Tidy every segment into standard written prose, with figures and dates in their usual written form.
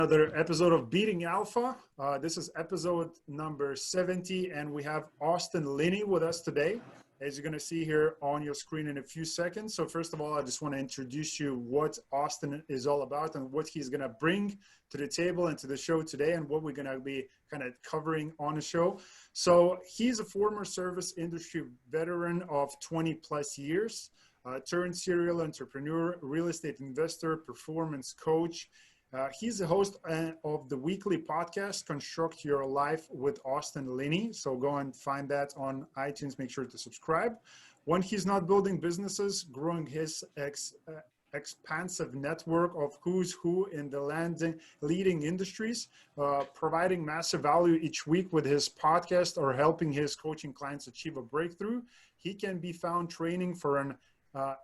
Another episode of Beating Alpha. This is episode number 70, and we have Austin Linney with us today, as you're going to see here on your screen in a few seconds. So first of all, I just want to introduce you what Austin is all about and what he's going to bring to the table and to the show today, and what we're going to be kind of covering on the show. So he's a former service industry veteran of 20 plus years, turned serial entrepreneur, real estate investor, performance coach. He's the host of the weekly podcast, Construct Your Life with Austin Linney. So go and find that on iTunes. Make sure to subscribe. When he's not building businesses, growing his expansive network of who's who in the leading industries, providing massive value each week with his podcast or helping his coaching clients achieve a breakthrough. He can be found training for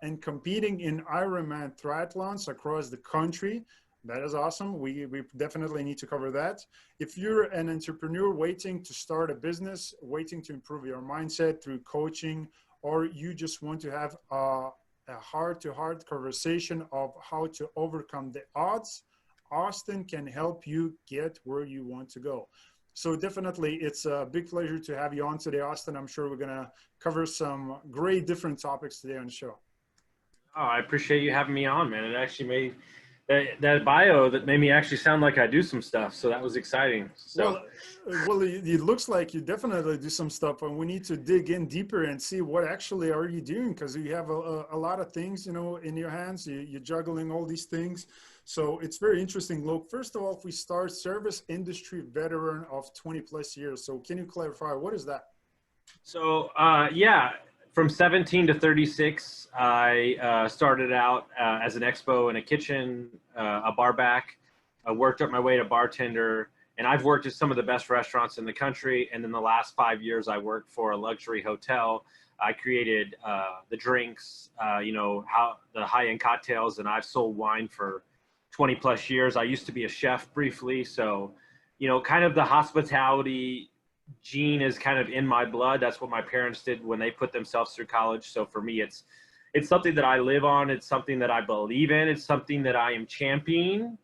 and competing in Ironman Triathlons across the country. That is awesome. We definitely need to cover that. If you're an entrepreneur waiting to start a business, waiting to improve your mindset through coaching, or you just want to have a heart-to-heart conversation of how to overcome the odds, Austin can help you get where you want to go. So definitely, it's a big pleasure to have you on today, Austin. I'm sure we're going to cover some great different topics today on the show. Oh, I appreciate you having me on, man. It actually made that bio that made me actually sound like I do some stuff. So that was exciting. So, well, it looks like you definitely do some stuff, and we need to dig in deeper and see what actually are you doing, because you have a lot of things, in your hands. You're juggling all these things. So it's very interesting. Look, first of all, if we start, service industry veteran of 20 plus years. So can you clarify, what is that? So, yeah. From 17 to 36, I started out as an expo in a kitchen, a bar back. I worked up my way to bartender, and I've worked at some of the best restaurants in the country. And in the last 5 years, I worked for a luxury hotel. I created the drinks, how the high-end cocktails, and I've sold wine for 20 plus years. I used to be a chef briefly. So, kind of the hospitality gene is kind of in my blood. That's what my parents did when they put themselves through college. So for me, it's something that I live on. It's something that I believe in. It's something that I am championing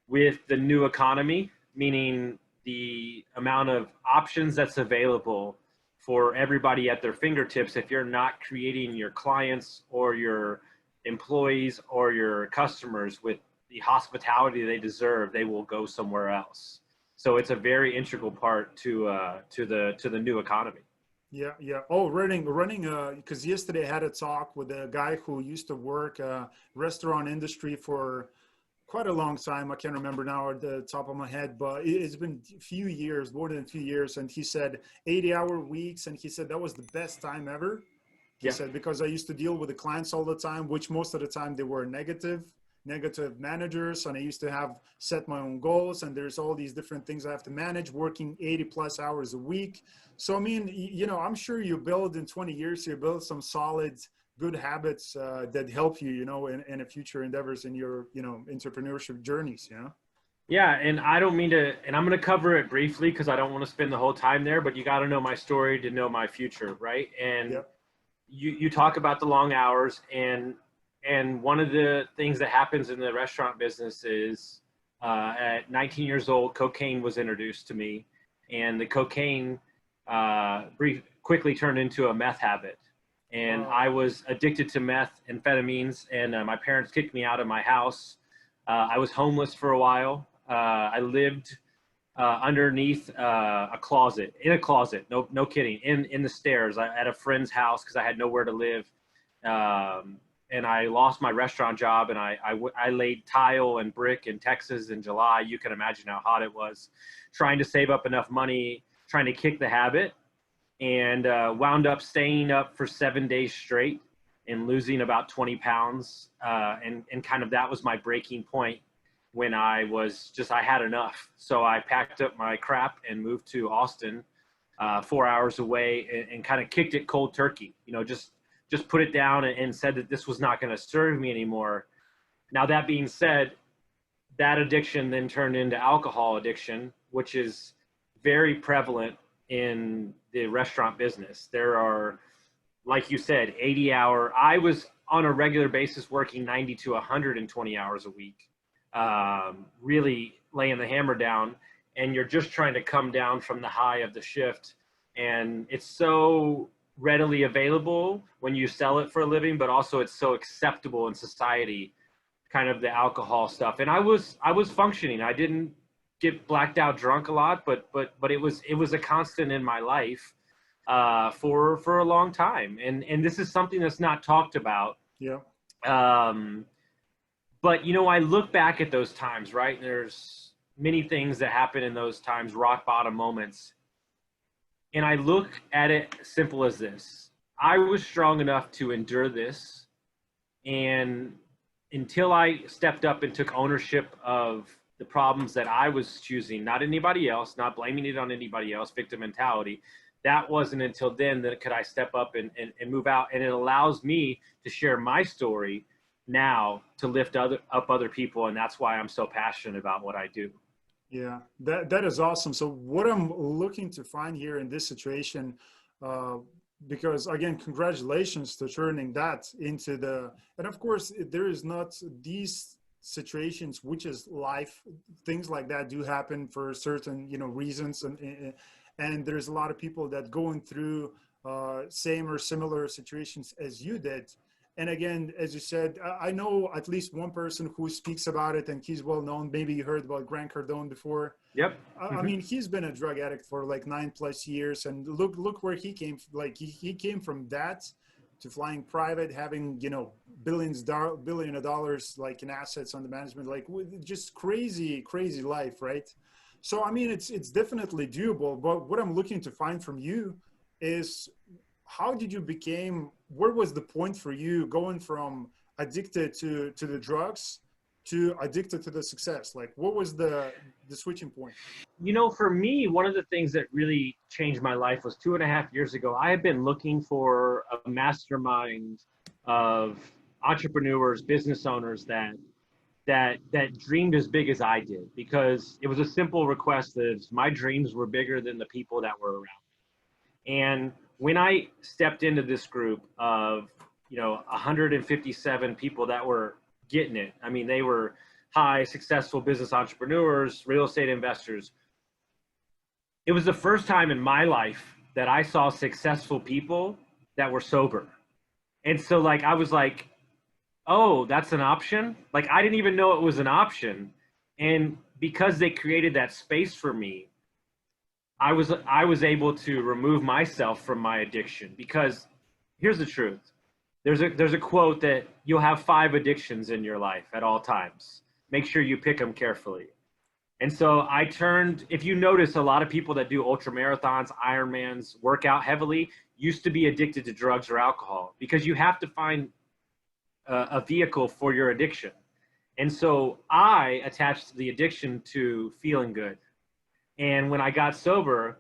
with the new economy, meaning the amount of options that's available for everybody at their fingertips. If you're not creating your clients or your employees or your customers with the hospitality they deserve, they will go somewhere else. So it's a very integral part to the new economy. Yeah. Oh, running. Because yesterday I had a talk with a guy who used to work restaurant industry for quite a long time. I can't remember now at the top of my head, but it's been a few years, more than a few years. And he said 80-hour weeks, and he said that was the best time ever. He said, because I used to deal with the clients all the time, which most of the time they were negative managers, and I used to have set my own goals, and there's all these different things I have to manage, working 80 plus hours a week. So I mean, I'm sure you build in 20 years, you build some solid good habits that help you, in future endeavors in your entrepreneurship journeys. Yeah, and I don't mean to, and I'm going to cover it briefly because I don't want to spend the whole time there, but you got to know my story to know my future, right? And you talk about the long hours, and one of the things that happens in the restaurant business is at 19 years old, cocaine was introduced to me, and the cocaine quickly turned into a meth habit. And I was addicted to methamphetamines, and my parents kicked me out of my house. I was homeless for a while. I lived underneath in a closet, no kidding, in the stairs at a friend's house because I had nowhere to live. And I lost my restaurant job, and I laid tile and brick in Texas in July. You can imagine how hot it was, trying to save up enough money, trying to kick the habit, and wound up staying up for 7 days straight and losing about 20 pounds. And kind of that was my breaking point when I had enough. So I packed up my crap and moved to Austin, 4 hours away, and kind of kicked it cold turkey, just put it down and said that this was not going to serve me anymore. Now, that being said, that addiction then turned into alcohol addiction, which is very prevalent in the restaurant business. There are, like you said, 80-hour. I was on a regular basis working 90 to 120 hours a week, really laying the hammer down, and you're just trying to come down from the high of the shift. And it's so readily available when you sell it for a living, but also it's so acceptable in society, kind of the alcohol stuff. And I was functioning. I didn't get blacked out drunk a lot, but it was a constant in my life for a long time. And this is something that's not talked about. Yeah. But you know, I look back at those times, right? And there's many things that happen in those times, rock bottom moments. And I look at it simple as this. I was strong enough to endure this. And until I stepped up and took ownership of the problems that I was choosing, not anybody else, not blaming it on anybody else, victim mentality, that wasn't until then that could I step up and move out. And it allows me to share my story now to lift up other people. And that's why I'm so passionate about what I do. Yeah, that is awesome. So what I'm looking to find here in this situation, because again, congratulations to turning that into and of course there is not these situations, which is life, things like that do happen for certain, reasons. And there's a lot of people that going through same or similar situations as you did. And again, as you said, I know at least one person who speaks about it, and he's well known. Maybe you heard about Grant Cardone before. Yep. I mean, he's been a drug addict for like 9+ years, and look where he came. Like he came from that to flying private, having billion of dollars like in assets under management, like just crazy life, right? So I mean, it's definitely doable. But what I'm looking to find from you is, how did you where was the point for you going from addicted to the drugs to addicted to the success? Like, what was the switching point? For me, one of the things that really changed my life was 2.5 years ago. I had been looking for a mastermind of entrepreneurs, business owners that dreamed as big as I did, because it was a simple request that my dreams were bigger than the people that were around me. And when I stepped into this group of, 157 people that were getting it, I mean, they were high, successful business entrepreneurs, real estate investors. It was the first time in my life that I saw successful people that were sober. And so I was like, oh, that's an option? Like, I didn't even know it was an option. And because they created that space for me, I was able to remove myself from my addiction. Because here's the truth. There's a quote that you'll have 5 addictions in your life at all times. Make sure you pick them carefully. And so if you notice, a lot of people that do ultra marathons, Ironmans, work out heavily, used to be addicted to drugs or alcohol, because you have to find a vehicle for your addiction. And so I attached the addiction to feeling good. And when I got sober,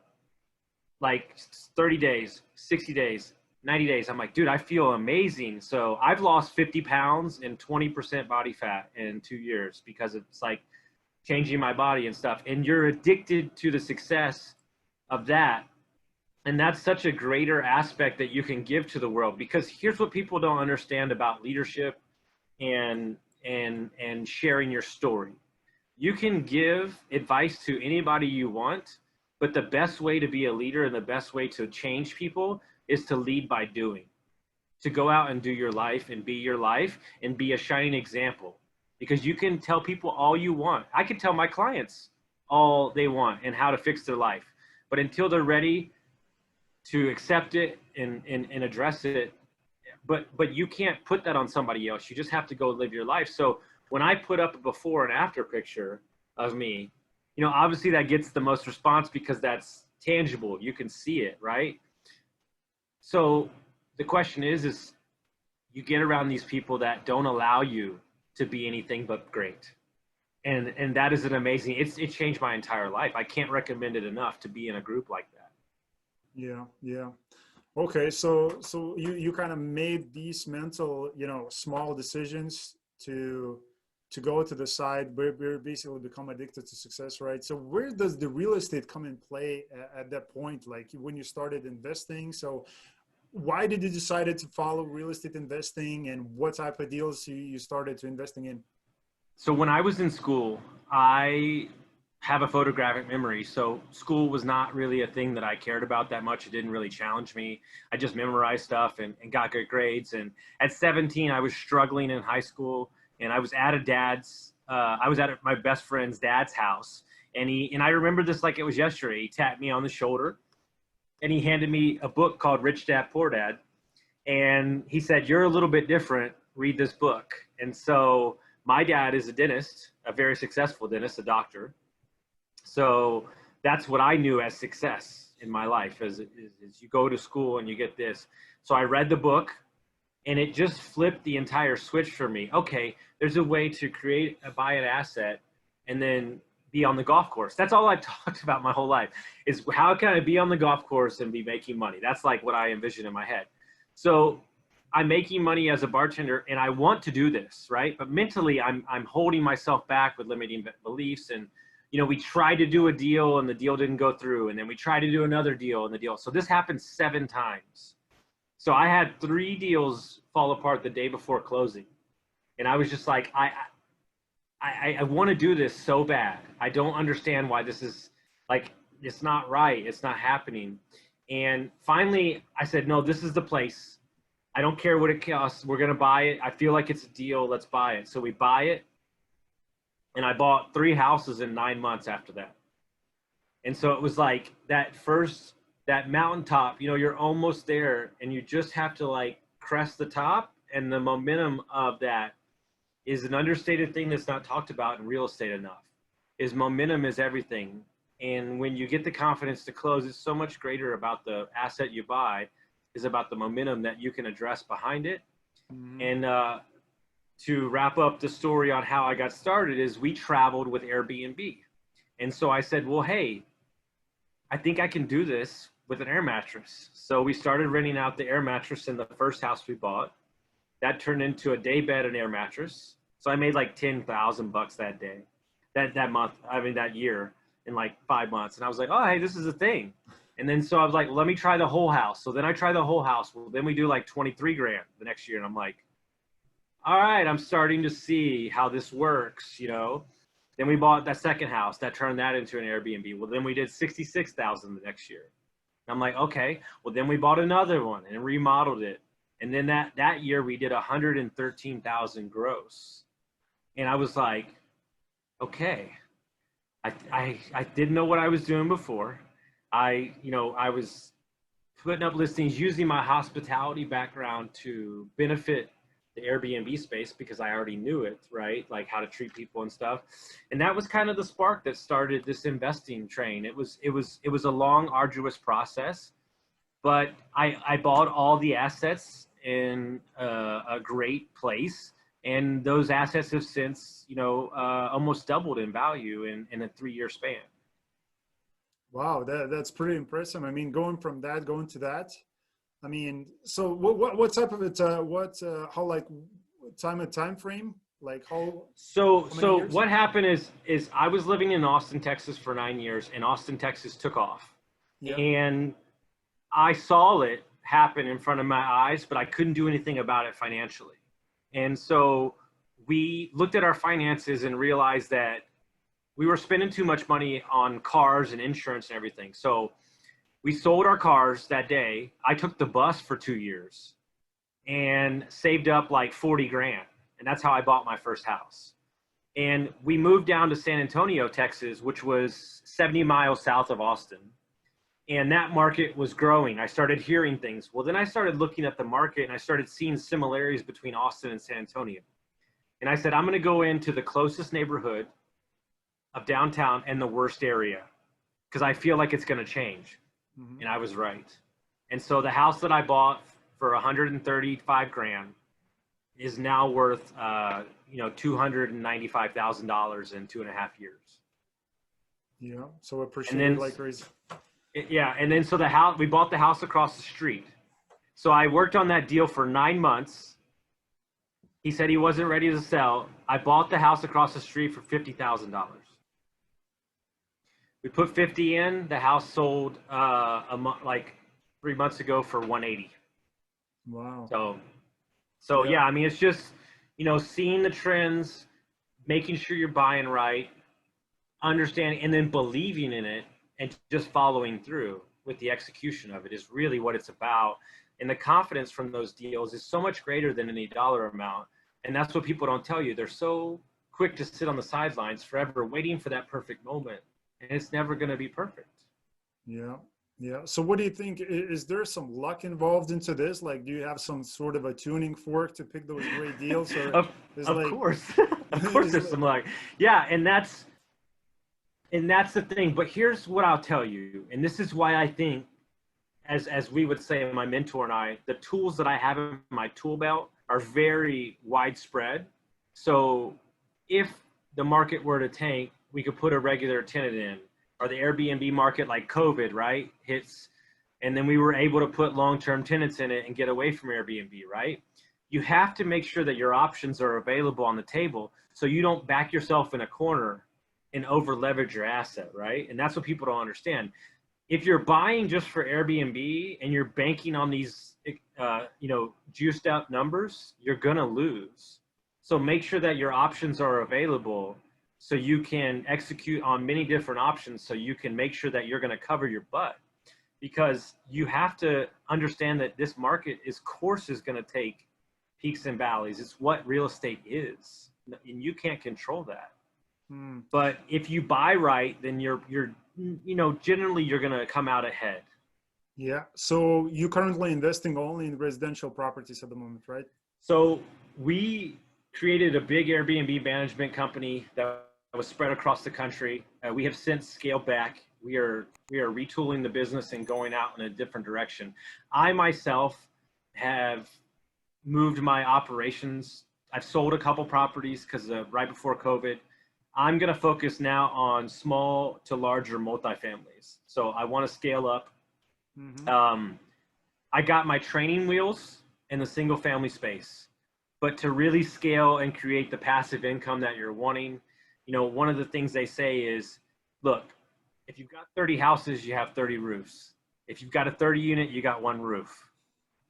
like 30 days, 60 days, 90 days, I'm like, dude, I feel amazing. So I've lost 50 pounds and 20% body fat in 2 years, because it's like changing my body and stuff. And you're addicted to the success of that. And that's such a greater aspect that you can give to the world, because here's what people don't understand about leadership and sharing your story. You can give advice to anybody you want, but the best way to be a leader and the best way to change people is to lead by doing, to go out and do your life and be your life and be a shining example. Because you can tell people all you want. I can tell my clients all they want and how to fix their life. But until they're ready to accept it and address it, but you can't put that on somebody else. You just have to go live your life. So when I put up a before and after picture of me, obviously that gets the most response because that's tangible. You can see it, right? So the question is you get around these people that don't allow you to be anything but great. And that is an amazing, it changed my entire life. I can't recommend it enough to be in a group like that. Yeah. Okay. So you kind of made these mental, small decisions to go to the side where basically become addicted to success, right? So where does the real estate come in play at that point? Like when you started investing, so why did you decide to follow real estate investing, and what type of deals you started to investing in? So when I was in school, I have a photographic memory. So school was not really a thing that I cared about that much. It didn't really challenge me. I just memorized stuff and got good grades. And at 17, I was struggling in high school, and I was at my best friend's dad's house. And I remember this like it was yesterday. He tapped me on the shoulder and he handed me a book called Rich Dad, Poor Dad. And he said, "You're a little bit different. Read this book." And so my dad is a dentist, a very successful dentist, a doctor. So that's what I knew as success in my life is you go to school and you get this. So I read the book and it just flipped the entire switch for me. Okay, there's a way to buy an asset and then be on the golf course. That's all I've talked about my whole life is how can I be on the golf course and be making money? That's like what I envision in my head. So I'm making money as a bartender and I want to do this, right? But mentally I'm holding myself back with limiting beliefs. And we tried to do a deal and the deal didn't go through. And then we tried to do another deal and the deal. So this happened 7 times. So I had 3 deals fall apart the day before closing. And I was just like, I want to do this so bad. I don't understand why this is like, it's not right. It's not happening. And finally I said, no, this is the place. I don't care what it costs. We're going to buy it. I feel like it's a deal. Let's buy it. So we buy it. And I bought 3 houses in 9 months after that. And so it was like that mountaintop, you're almost there and you just have to like crest the top. And the momentum of that is an understated thing that's not talked about in real estate enough. Is momentum is everything. And when you get the confidence to close, it's so much greater about the asset you buy is about the momentum that you can address behind it. Mm-hmm. And to wrap up the story on how I got started is we traveled with Airbnb. And so I said, well, hey, I think I can do this with an air mattress. So we started renting out the air mattress in the first house we bought. That turned into a day bed and air mattress. So I made like $10,000 that day, that year in like 5 months. And I was like, oh, hey, this is a thing. And then so I was like, let me try the whole house. So then I tried the whole house. Well, then we do like 23 grand the next year. And I'm like, all right, I'm starting to see how this works, Then we bought that second house that turned that into an Airbnb. Well, then we did 66,000 the next year. And I'm like, okay, well, then we bought another one and remodeled it. And then that year we did 113,000 gross. And I was like, okay, I didn't know what I was doing before. I was putting up listings using my hospitality background to benefit the Airbnb space because I already knew it, right? Like how to treat people and stuff. And that was kind of the spark that started this investing train. It was a long, arduous process, but I bought all the assets in a great place. And those assets have since, almost doubled in value in a 3-year span. Wow, that's pretty impressive. I mean, going from that, going to that. I mean, so what type of it? How like time frame? Like how? So what happened is I was living in Austin, Texas for 9 years, and Austin, Texas took off, and I saw it happen in front of my eyes, but I couldn't do anything about it financially. And so we looked at our finances and realized that we were spending too much money on cars and insurance and everything. So we sold our cars that day. I took the bus for 2 years and saved up like 40 grand. And that's how I bought my first house. And we moved down to San Antonio, Texas, which was 70 miles south of Austin. And that market was growing. I started hearing things. Well, then I started looking at the market and I started seeing similarities between Austin and San Antonio. And I said, I'm going to go into the closest neighborhood of downtown and the worst area because I feel like it's going to change. Mm-hmm. And I was right. And so the house that I bought for 135 grand is now worth, $295,000 in 2.5 years. Yeah. So appreciate like crazy. Yeah. And then so we bought the house across the street. So I worked on that deal for 9 months. He said he wasn't ready to sell. I bought the house across the street for $50,000. We put 50 in. The house sold like 3 months ago for 180. Wow. So yeah, I mean, it's just, seeing the trends, making sure you're buying right, understanding and then believing in it and just following through with the execution of it is really what it's about. And the confidence from those deals is so much greater than any dollar amount. And that's what people don't tell you. They're so quick to sit on the sidelines forever waiting for that perfect moment. And it's never going to be perfect. Yeah. Yeah. So what do you think? Is there some luck involved into this? Like, do you have some sort of a tuning fork to pick those great deals? Or of like, course. Of course there's some luck. Yeah. And that's the thing. But here's what I'll tell you. And this is why I think, as we would say, my mentor and I, the tools that I have in my tool belt are very widespread. So if the market were to tank, we could put a regular tenant in, or the Airbnb market, like COVID, right, hits, and then we were able to put long-term tenants in it and get away from Airbnb, right? You have to make sure that your options are available on the table so you don't back yourself in a corner and over leverage your asset, right? And that's what people don't understand. If you're buying just for Airbnb and you're banking on these, juiced up numbers, you're gonna lose. So make sure that your options are available so you can execute on many different options so you can make sure that you're gonna cover your butt. Because you have to understand that this market is gonna take peaks and valleys. It's what real estate is, and you can't control that. But if you buy right, then you're generally you're going to come out ahead. Yeah. So you're currently investing only in residential properties at the moment, right? So we created a big Airbnb management company that was spread across the country. We have since scaled back. We are retooling the business and going out in a different direction. I myself have moved my operations. I've sold a couple properties because right before COVID. I'm going to focus now on small to larger multifamilies. So I want to scale up. I got my training wheels in the single family space, but to really scale and create the passive income that you're wanting, one of the things they say is, look, if you've got 30 houses, you have 30 roofs. If you've got a 30 unit, you got one roof.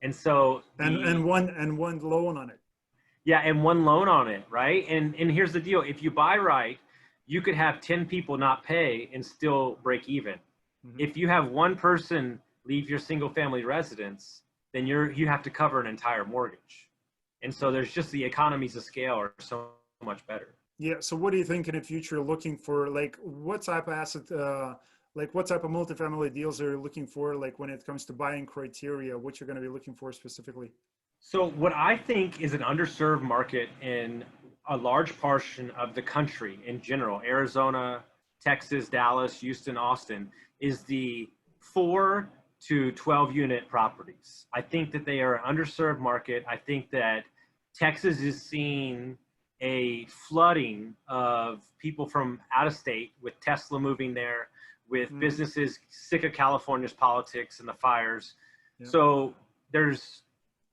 And so and one loan on it. Yeah, and one loan on it, right? And here's the deal. If you buy right, you could have 10 people not pay and still break even. If you have one person leave your single family residence, then you have to cover an entire mortgage. And so there's just the economies of scale are so much better. Yeah. So what do you think in the future looking for, like what type of asset, like what type of multifamily deals are you looking for, like when it comes to buying criteria, what you're going to be looking for specifically? So what I think is an underserved market in a large portion of the country in general, Arizona, Texas, Dallas, Houston, Austin, is the 4 to 12 unit properties. I think that they are an underserved market. I think that Texas is seeing a flooding of people from out of state with Tesla moving there, with businesses sick of California's politics and the fires. Yeah. So there's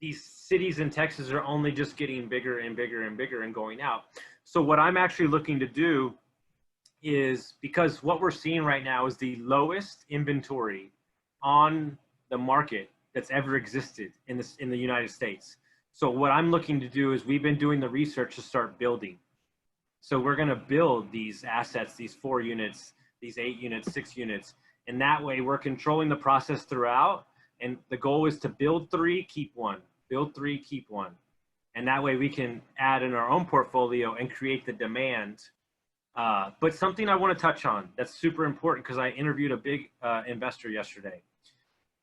these cities in Texas are only just getting bigger and bigger and bigger and going out. So what I'm actually looking to do is, because what we're seeing right now is the lowest inventory on the market that's ever existed in the United States. So what I'm looking to do is, we've been doing the research to start building. So we're going to build these assets, these 4 units, these 8 units, 6 units. And that way we're controlling the process throughout. And the goal is to build 3, keep 1, build 3, keep 1. And that way we can add in our own portfolio and create the demand. But something I want to touch on that's super important, because I interviewed a big investor yesterday.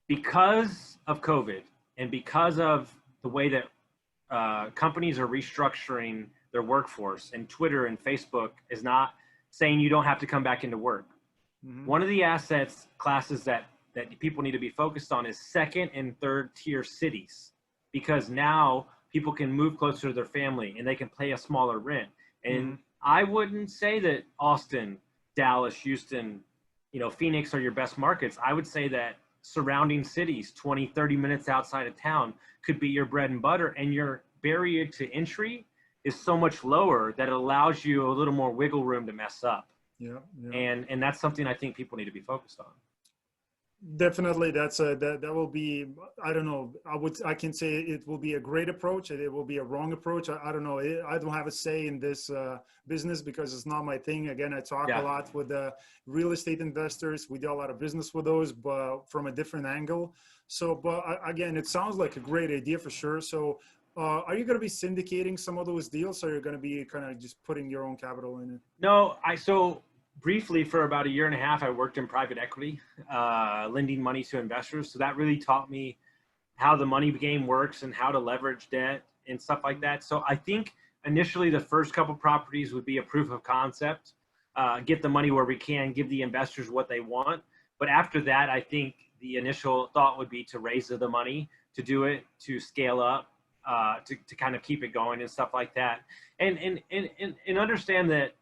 Because of COVID and because of the way that companies are restructuring their workforce, and Twitter and Facebook is not saying you don't have to come back into work. One of the assets classes that people need to be focused on is 2nd and 3rd tier cities, because now people can move closer to their family and they can pay a smaller rent. And I wouldn't say that Austin, Dallas, Houston, Phoenix are your best markets. I would say that surrounding cities, 20, 30 minutes outside of town, could be your bread and butter, and your barrier to entry is so much lower that it allows you a little more wiggle room to mess up. Yeah. And that's something I think people need to be focused on. Definitely, that will be. I don't know. I can say it will be a great approach, and it will be a wrong approach. I don't know. I don't have a say in this business because it's not my thing. Again, I talk a Yeah. lot with real estate investors. We do a lot of business with those, but from a different angle. So, but again, it sounds like a great idea for sure. So, are you going to be syndicating some of those deals, or are you going to be kind of just putting your own capital in it? No, so briefly for about a year and a half, I worked in private equity, lending money to investors. So that really taught me how the money game works and how to leverage debt and stuff like that. So I think initially the first couple properties would be a proof of concept, get the money where we can, give the investors what they want. But after that, I think the initial thought would be to raise the money, to do it, to scale up, to kind of keep it going and stuff like that. And understand that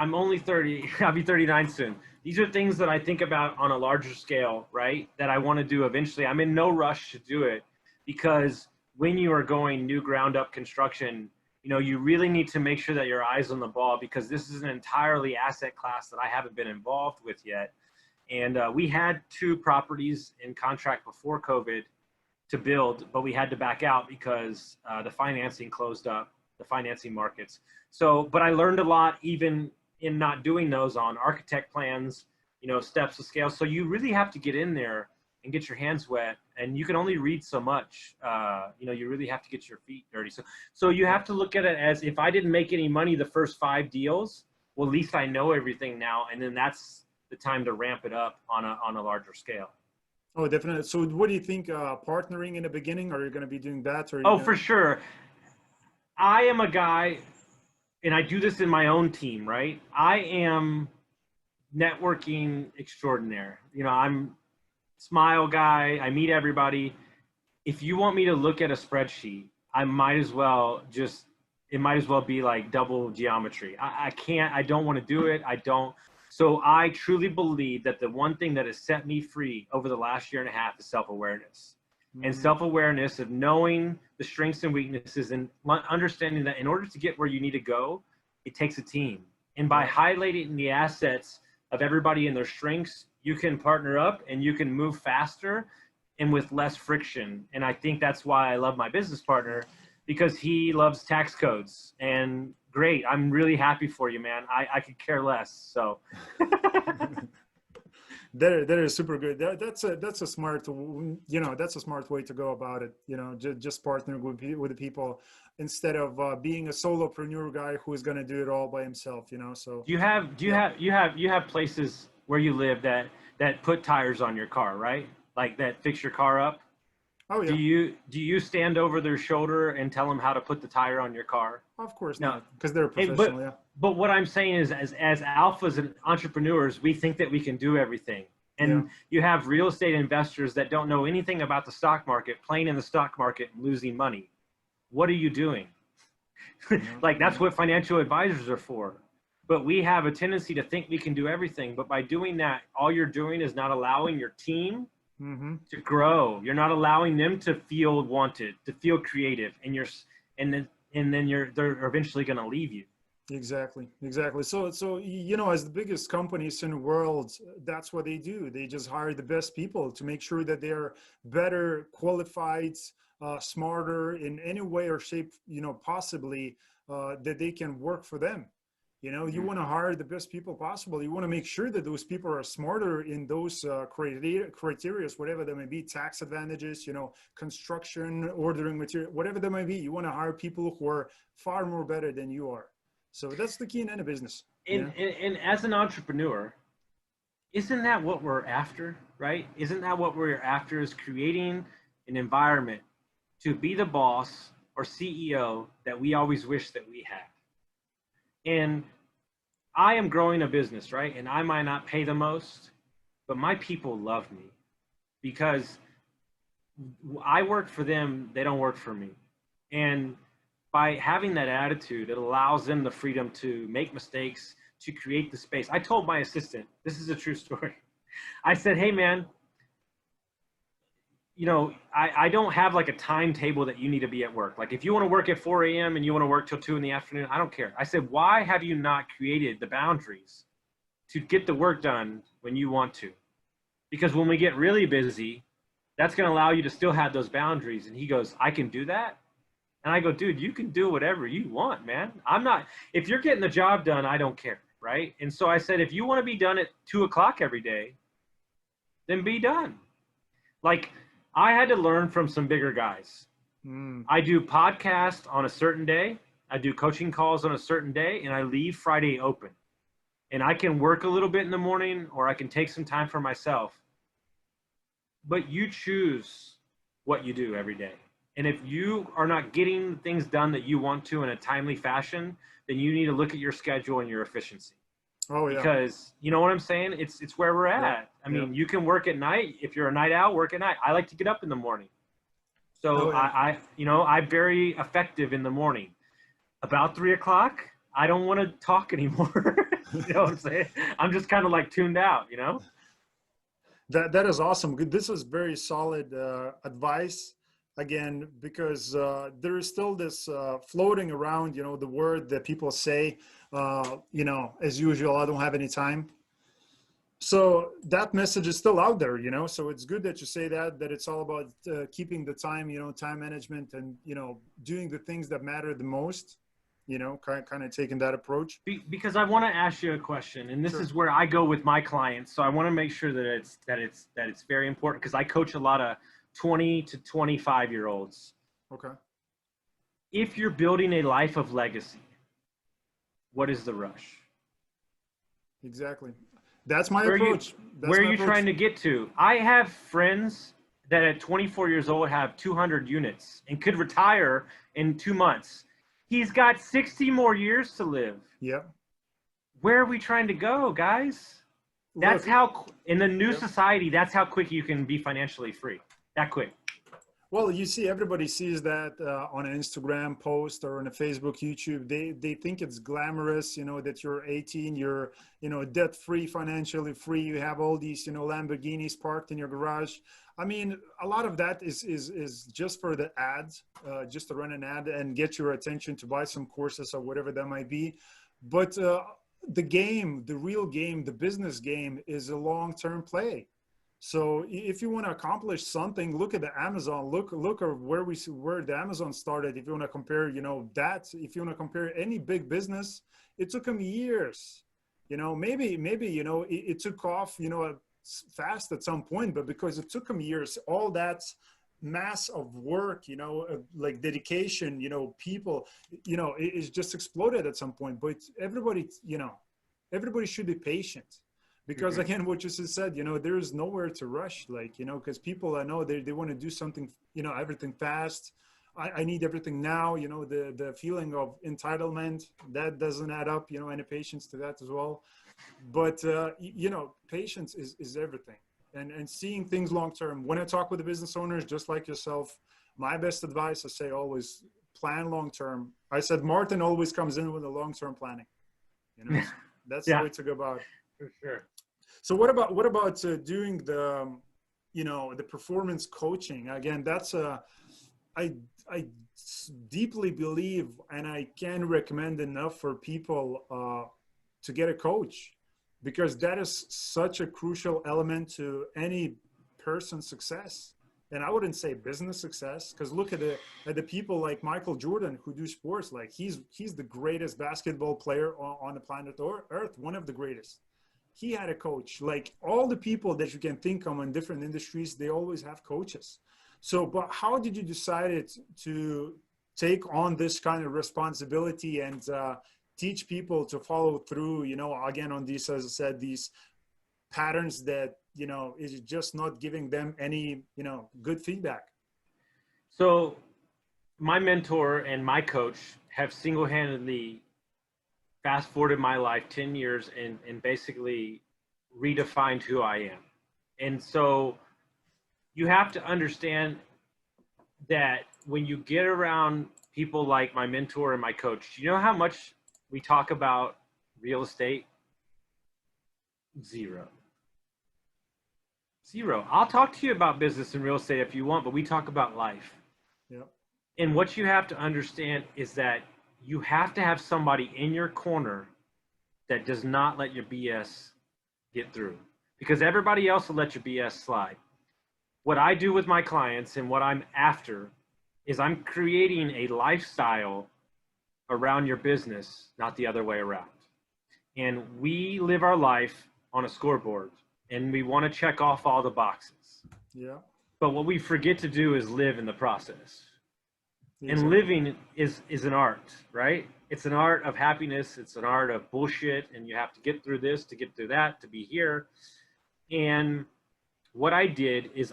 I'm only 30, I'll be 39 soon. These are things that I think about on a larger scale, right? That I want to do eventually. I'm in no rush to do it because when you are going new ground up construction, you know, you really need to make sure that your eyes on the ball because this is an entirely asset class that I haven't been involved with yet. And we had 2 properties in contract before COVID to build, but we had to back out because the financing closed up, the financing markets. So, but I learned a lot even in not doing those on architect plans, you know, steps of scale. So you really have to get in there and get your hands wet, and you can only read so much. You know, you really have to get your feet dirty. So you have to look at it as if I didn't make any money the first 5 deals, well, at least I know everything now, and then that's the time to ramp it up on a larger scale. Oh, definitely. So, what do you think? Partnering in the beginning, are you going to be doing that, or are you Oh, going for sure. I am a guy, and I do this in my own team, right? I am networking extraordinaire. You know, I'm smile guy. I meet everybody. If you want me to look at a spreadsheet, I might as well just, it might as well be like double geometry. I can't, I don't want to do it. I don't. So I truly believe that the one thing that has set me free over the last year and a half is self-awareness. And self-awareness of knowing the strengths and weaknesses and understanding that in order to get where you need to go, it takes a team. And by highlighting the assets of everybody and their strengths, you can partner up and you can move faster and with less friction. And I think that's why I love my business partner, because he loves tax codes. And great, I'm really happy for you, man. I could care less. So that is super good. That's a smart, you know, that's a smart way to go about it. You know, just partnering with the people instead of being a solopreneur guy who is going to do it all by himself. You know, so you have places where you live that put tires on your car, right? Like that fix your car up. Oh yeah. Do you stand over their shoulder and tell them how to put the tire on your car? Of course No. not, because they're professional. Yeah. But what I'm saying is, as alphas and entrepreneurs, we think that we can do everything. And you have real estate investors that don't know anything about the stock market, playing in the stock market and losing money. What are you doing? Like, that's what financial advisors are for. But we have a tendency to think we can do everything. But by doing that, all you're doing is not allowing your team to grow. You're not allowing them to feel wanted, to feel creative, and they're eventually going to leave you. Exactly. So you know, as the biggest companies in the world, that's what they do. They just hire the best people to make sure that they're better qualified, smarter in any way or shape, you know, possibly, that they can work for them. You know, you want to hire the best people possible. You want to make sure that those people are smarter in those criteria, whatever they may be, tax advantages, you know, construction, ordering material, whatever they may be. You want to hire people who are far more better than you are. So that's the key in any business. And as an entrepreneur, isn't that what we're after, right? Isn't that what we're after, is creating an environment to be the boss or CEO that we always wish that we had? And I am growing a business, right? And I might not pay the most, but my people love me because I work for them. They don't work for me. And by having that attitude, it allows them the freedom to make mistakes, to create the space. I told my assistant, this is a true story. I said, hey man, you know, I don't have like a timetable that you need to be at work. Like if you want to work at 4 a.m. and you want to work till 2 in the afternoon, I don't care. I said, why have you not created the boundaries to get the work done when you want to? Because when we get really busy, that's going to allow you to still have those boundaries. And he goes, I can do that. And I go, dude, you can do whatever you want, man. I'm not, if you're getting the job done, I don't care. Right. And so I said, if you want to be done at 2:00 every day, then be done. Like, I had to learn from some bigger guys. I do podcasts on a certain day. I do coaching calls on a certain day, and I leave Friday open. And I can work a little bit in the morning, or I can take some time for myself. But you choose what you do every day. And if you are not getting things done that you want to in a timely fashion, then you need to look at your schedule and your efficiency. Oh, yeah. Because you know what I'm saying? It's where we're at. Yeah. I mean, you can work at night. If you're a night owl, work at night. I like to get up in the morning. So I'm very effective in the morning. About 3:00, I don't want to talk anymore. You know what I'm saying? I'm just kind of like tuned out, you know? That is awesome. This is very solid advice. Again, because there is still this floating around, you know, the word that people say, you know, as usual, I don't have any time. So that message is still out there, you know, so it's good that you say that it's all about keeping the time, you know, time management and, you know, doing the things that matter the most, you know, kind of taking that approach. Because I want to ask you a question, and this is where I go with my clients. So I want to make sure that it's very important, because I coach a lot of 20 to 25-year-olds. Okay. If you're building a life of legacy, what is the rush? Exactly. That's my approach. Where are you trying to get to? I have friends that at 24 years old have 200 units and could retire in 2 months. He's got 60 more years to live. Yeah. Where are we trying to go, guys? That's how, in the new society, that's how quick you can be financially free. That quick. Well, you see, everybody sees that on an Instagram post or on a Facebook, YouTube. They think it's glamorous, you know, that you're 18, you're, you know, debt-free, financially free. You have all these, you know, Lamborghinis parked in your garage. I mean, a lot of that is just for the ads, just to run an ad and get your attention to buy some courses or whatever that might be. But the game, the real game, the business game is a long-term play. So if you want to accomplish something, look at the Amazon, look at where the Amazon started. If you want to compare, you know, if you want to compare any big business, it took them years, you know, maybe, you know, it took off, you know, fast at some point, but because it took them years, all that mass of work, you know, like dedication, you know, people, you know, it's just exploded at some point. But everybody, you know, everybody should be patient. Because again, what you just said, you know, there's nowhere to rush, like, you know, because people, I know they want to do something, you know, everything fast. I need everything now, you know, the feeling of entitlement, that doesn't add up, you know, any patience to that as well. But, you know, patience is everything. And seeing things long-term. When I talk with the business owners, just like yourself, my best advice, I say always plan long-term. I said, Martin always comes in with a long-term planning, you know, that's the way to go about it. For sure. So what about doing the, you know, the performance coaching? Again, that's I deeply believe, and I can't recommend enough for people to get a coach, because that is such a crucial element to any person's success. And I wouldn't say business success, because look at the people like Michael Jordan who do sports. Like he's the greatest basketball player on the planet Earth, one of the greatest. He had a coach. Like all the people that you can think of in different industries, they always have coaches. So, but how did you decide to take on this kind of responsibility and teach people to follow through, you know, again, on these, as I said, these patterns that, you know, is just not giving them any, you know, good feedback? So my mentor and my coach have single-handedly fast forwarded my life 10 years and basically redefined who I am. And so you have to understand that when you get around people like my mentor and my coach, you know how much we talk about real estate? Zero. I'll talk to you about business and real estate if you want, but we talk about life. Yeah. And what you have to understand is that you have to have somebody in your corner that does not let your BS get through. because everybody else will let your BS slide. What I do with my clients and what I'm after is I'm creating a lifestyle around your business, not the other way around. And we live our life on a scoreboard and we want to check off all the boxes. Yeah. But what we forget to do is live in the process. Exactly. And living is an art, right? It's an art of happiness. It's an art of bullshit. And you have to get through this, to get through that, to be here. And what I did is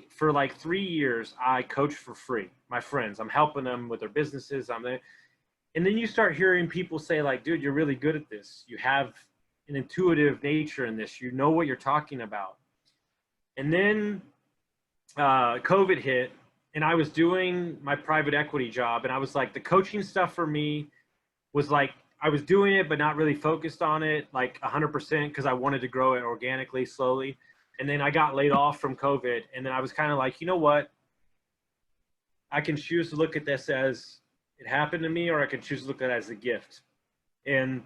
for like 3 years, I coached for free. My friends, I'm helping them with their businesses. And then you start hearing people say like, dude, you're really good at this. You have an intuitive nature in this. You know what you're talking about. And then COVID hit and I was doing my private equity job. And I was like, the coaching stuff for me was like, I was doing it, but not really focused on it like 100% because I wanted to grow it organically, slowly. And then I got laid off from COVID. And then I was kind of like, you know what? I can choose to look at this as it happened to me, or I can choose to look at it as a gift. And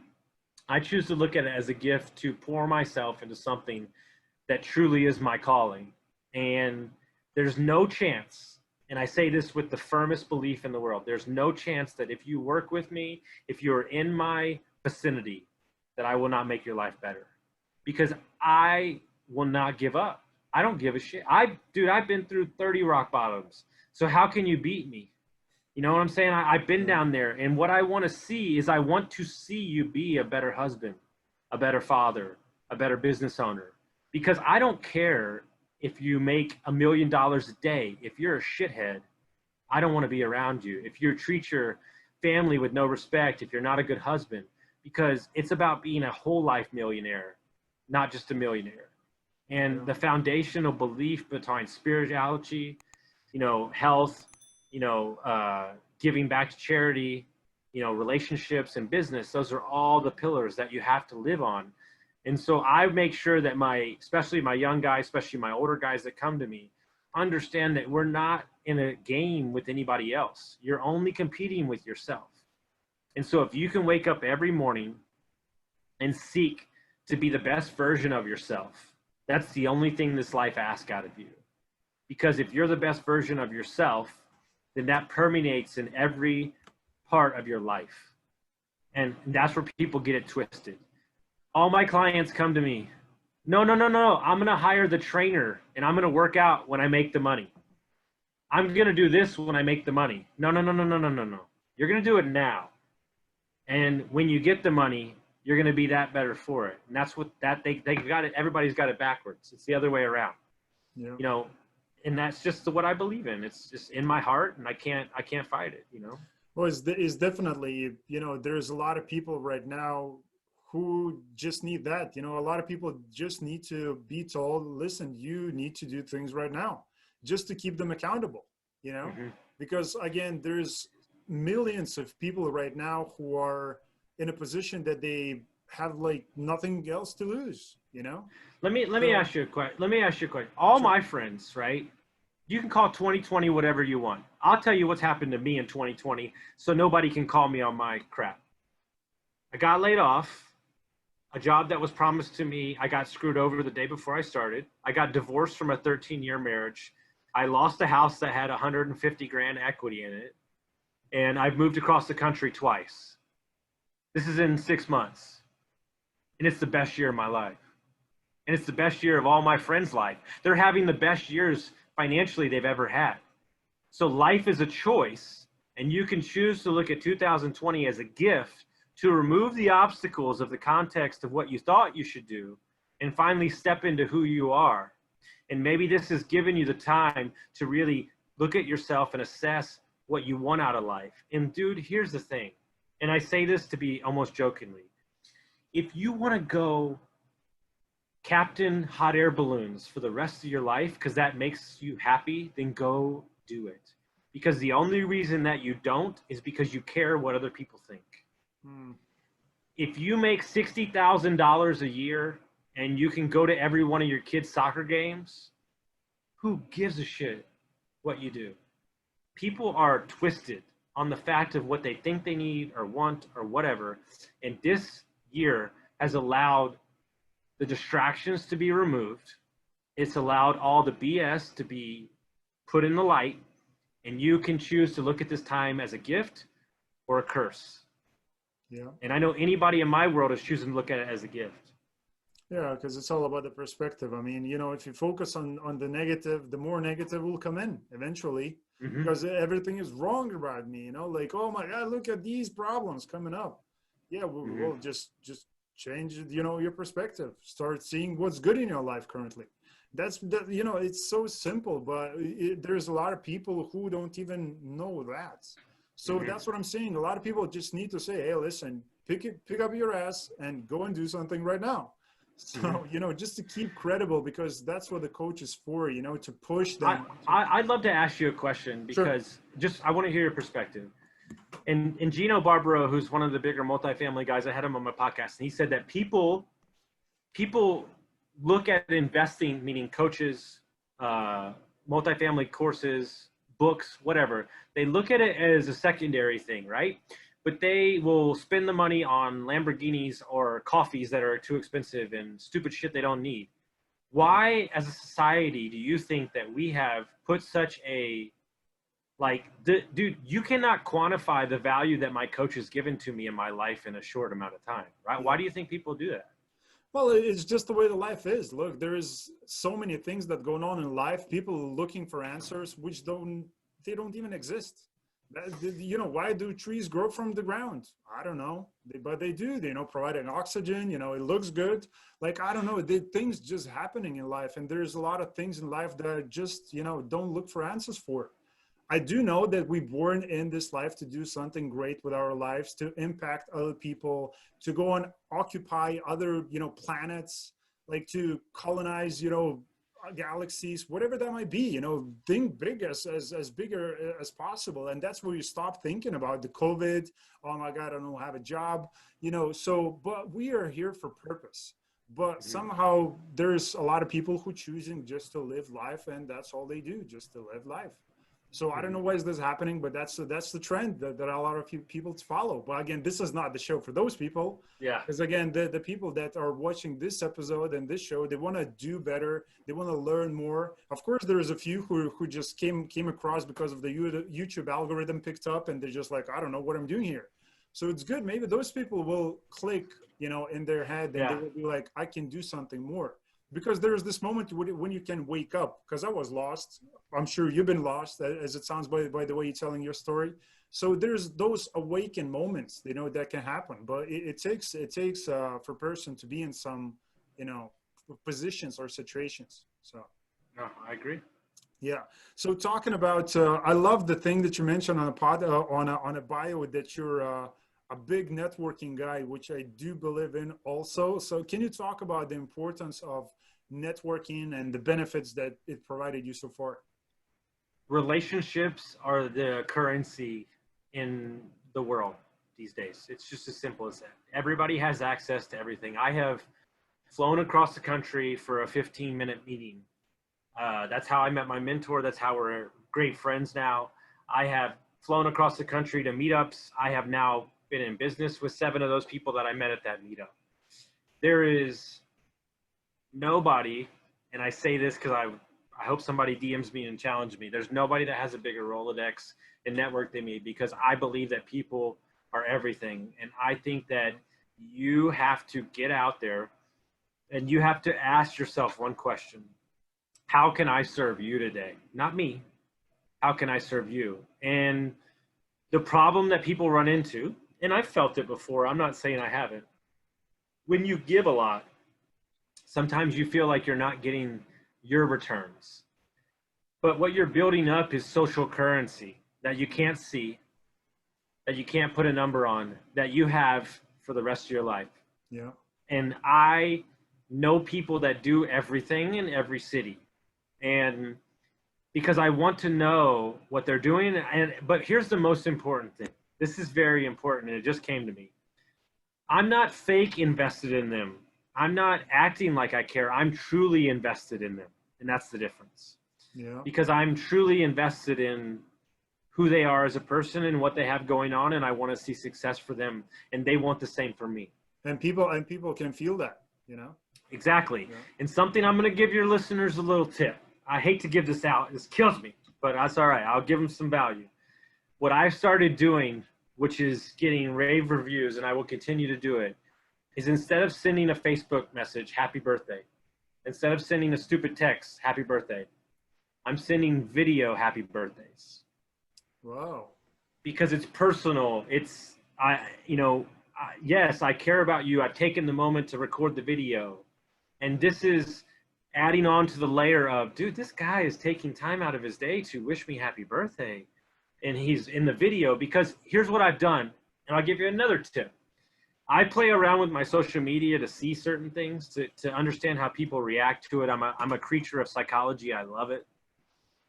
I choose to look at it as a gift to pour myself into something that truly is my calling. And there's no chance, and I say this with the firmest belief in the world, there's no chance that if you work with me, if you're in my vicinity, that I will not make your life better. Because I will not give up. I don't give a shit. Dude, I've been through 30 rock bottoms. So how can you beat me? You know what I'm saying? I've been down there. And what I want to see is I want to see you be a better husband, a better father, a better business owner. Because I don't care if you make $1 million a day. If you're a shithead, I don't want to be around you. If you treat your family with no respect, if you're not a good husband, because it's about being a whole life millionaire, not just a millionaire. And the foundational belief behind spirituality, health, giving back to charity, relationships and business, those are all the pillars that you have to live on. And so I make sure that especially my young guys, especially my older guys that come to me, understand that we're not in a game with anybody else. You're only competing with yourself. And so if you can wake up every morning and seek to be the best version of yourself, that's the only thing this life asks out of you. Because if you're the best version of yourself, then that permeates in every part of your life. And that's where people get it twisted. All my clients come to me, no, I'm going to hire the trainer and I'm going to work out when I make the money. I'm going to do this when I make the money. No. You're going to do it now. And when you get the money, you're going to be that better for it. And that's what they got it. Everybody's got it backwards. It's the other way around. Yeah. And that's just what I believe in. It's just in my heart, and I can't fight it. Well, it's definitely, there's a lot of people right now who just need that. A lot of people just need to be told, listen, you need to do things right now, just to keep them accountable. Mm-hmm. Because again, there's millions of people right now who are in a position that they have like nothing else to lose. Let me ask you a question. All my friends, right? You can call 2020 whatever you want. I'll tell you what's happened to me in 2020, so nobody can call me on my crap. I got laid off. A job that was promised to me, I got screwed over the day before I started. I got divorced from a 13-year marriage. I lost a house that had 150 grand equity in it. And I've moved across the country twice. This is in 6 months. And it's the best year of my life. And it's the best year of all my friends' life. They're having the best years financially they've ever had. So life is a choice, and you can choose to look at 2020 as a gift to remove the obstacles of the context of what you thought you should do and finally step into who you are. And maybe this has given you the time to really look at yourself and assess what you want out of life. And dude, here's the thing, and I say this to be almost jokingly. If you want to go captain hot air balloons for the rest of your life because that makes you happy, then go do it. Because the only reason that you don't is because you care what other people think. If you make $60,000 a year and you can go to every one of your kids' soccer games, who gives a shit what you do? People are twisted on the fact of what they think they need or want or whatever. And this year has allowed the distractions to be removed. It's allowed all the BS to be put in the light, and you can choose to look at this time as a gift or a curse. Yeah. And I know anybody in my world is choosing to look at it as a gift. Yeah, because it's all about the perspective. I mean, you know, if you focus on the negative, the more negative will come in eventually, because everything is wrong about me, you know, like, oh my God, look at these problems coming up. Yeah, we'll just change, you know, your perspective. Start seeing what's good in your life currently. That's, you know, it's so simple, but there's a lot of people who don't even know that. So that's what I'm saying. A lot of people just need to say, hey, listen, pick up your ass and go and do something right now. So, you know, just to keep credible, because that's what the coach is for, you know, to push them. I'd love to ask you a question, because I want to hear your perspective. And Gino Barbaro, who's one of the bigger multifamily guys, I had him on my podcast, and he said that people look at investing, meaning coaches, multifamily courses, books, whatever. They look at it as a secondary thing, right? But they will spend the money on Lamborghinis or coffees that are too expensive and stupid shit they don't need. Why, as a society, do you think that we have put such a, like, dude, you cannot quantify the value that my coach has given to me in my life in a short amount of time, right? Why do you think people do that? Well, it's just the way the life is. Look, there is so many things that going on in life. People looking for answers which don't even exist. You know, why do trees grow from the ground? I don't know, but they do. They, you know, providing oxygen. You know, it looks good. Like, I don't know, things just happening in life, and there's a lot of things in life that just, you know, don't look for answers for. I do know that we're born in this life to do something great with our lives, to impact other people, to go and occupy other, you know, planets, like to colonize, you know, galaxies, whatever that might be, you know, think big as bigger as possible. And that's where you stop thinking about the COVID. Oh my God, I don't have a job, you know, so, but we are here for purpose. But somehow there's a lot of people who choosing just to live life, and that's all they do, just to live life. So I don't know why is this happening, but that's the trend that a lot of people follow. But again, this is not the show for those people. Yeah. Because again, the people that are watching this episode and this show, they want to do better. They want to learn more. Of course, there is a few who just came across because of the YouTube algorithm picked up, and they're just like, I don't know what I'm doing here. So it's good. Maybe those people will click, you know, in their head, and they will be like, I can do something more. Because there's this moment when you can wake up, because I was lost. I'm sure you've been lost, as it sounds by the way you're telling your story. So there's those awakened moments, you know, that can happen. But it takes for a person to be in some, you know, positions or situations. So. No, I agree. Yeah. So talking about, I love the thing that you mentioned on a on a bio that you're a big networking guy, which I do believe in also. So can you talk about the importance of networking and the benefits that it provided you so far? Relationships are the currency in the world these days. It's just as simple as that. Everybody has access to everything. I have flown across the country for a 15-minute meeting. That's how I met my mentor. That's how we're great friends now. I have flown across the country to meetups. I have now been in business with 7 of those people that I met at that meetup. There is nobody, and I say this because I hope somebody DMs me and challenges me. There's nobody that has a bigger Rolodex and network than me, because I believe that people are everything. And I think that you have to get out there and you have to ask yourself one question. How can I serve you today? Not me. How can I serve you? And the problem that people run into, and I've felt it before, I'm not saying I haven't. When you give a lot, sometimes you feel like you're not getting your returns. But what you're building up is social currency that you can't see, that you can't put a number on, that you have for the rest of your life. Yeah. And I know people that do everything in every city. And because I want to know what they're doing. But here's the most important thing. This is very important, and it just came to me. I'm not fake invested in them. I'm not acting like I care. I'm truly invested in them. And that's the difference. Yeah. Because I'm truly invested in who they are as a person and what they have going on, and I want to see success for them, and they want the same for me. And people can feel that, you know? Exactly. Yeah. And something I'm going to give your listeners a little tip. I hate to give this out. This kills me, but that's all right. I'll give them some value. What I've started doing, which is getting rave reviews, and I will continue to do it, is instead of sending a Facebook message, happy birthday, instead of sending a stupid text, happy birthday, I'm sending video happy birthdays. Wow. Because it's personal. It's, yes, I care about you. I've taken the moment to record the video. And this is adding on to the layer of, dude, this guy is taking time out of his day to wish me happy birthday. And he's in the video, because here's what I've done. And I'll give you another tip. I play around with my social media to see certain things, to understand how people react to it. I'm a creature of psychology. I love it.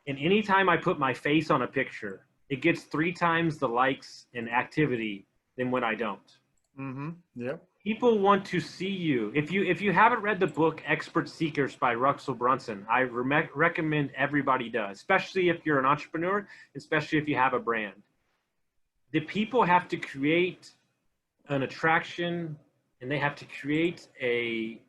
And anytime I put my face on a picture, it gets 3 times the likes and activity than when I don't. Mm-hmm. Yep. People want to see you. If you haven't read the book Expert Seekers by Russell Brunson, I recommend everybody does, especially if you're an entrepreneur, especially if you have a brand. The people have to create an attraction, and they have to create a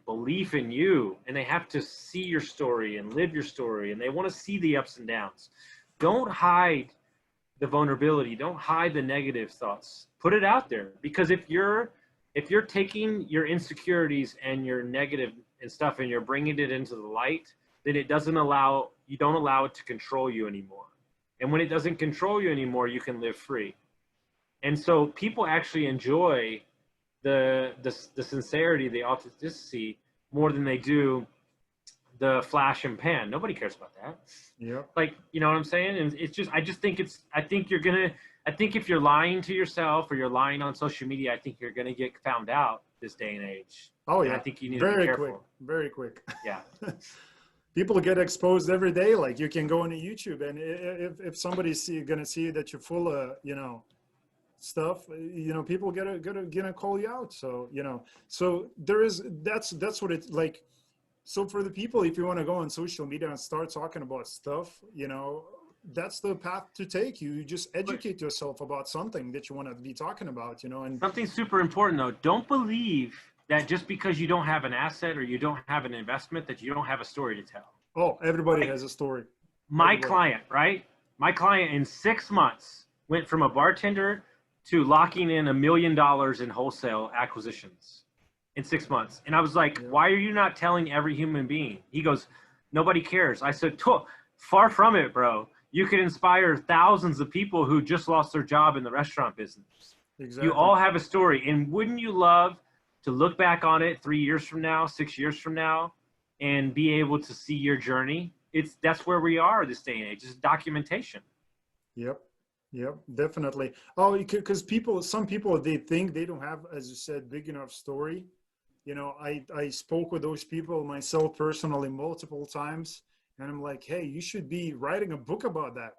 belief in you, and they have to see your story and live your story, and they want to see the ups and downs. Don't hide the vulnerability. Don't hide the negative thoughts. Put it out there, because if you're taking your insecurities and your negative and stuff and you're bringing it into the light, then you don't allow it to control you anymore. And when it doesn't control you anymore, you can live free. And so people actually enjoy the sincerity, the authenticity more than they do the flash and pan. Nobody cares about that. Yeah. Like, you know what I'm saying? And it's just, I think if you're lying to yourself or you're lying on social media, I think you're going to get found out this day and age. Oh, yeah. And I think you need to be careful. Very quick. Yeah. People get exposed every day. Like, you can go into YouTube, and if somebody's going to see that you're full of, stuff, people gonna call you out. So, so that's what it's like. So for the people, if you want to go on social media and start talking about stuff, that's the path to take. You just educate yourself about something that you want to be talking about, and something super important though. Don't believe that just because you don't have an asset or you don't have an investment that you don't have a story to tell. Oh, everybody has a story. My client in 6 months went from a bartender to locking in $1 million in wholesale acquisitions in 6 months. And I was like, why are you not telling every human being? He goes, nobody cares. I said, far from it, bro. You could inspire thousands of people who just lost their job in the restaurant business. Exactly. You all have a story. And wouldn't you love to look back on it 3 years from now, 6 years from now, and be able to see your journey? That's where we are this day and age. It's documentation. Yep, definitely. Oh, because some people, they think they don't have, as you said, big enough story. I spoke with those people myself personally multiple times, and I'm like, hey, you should be writing a book about that.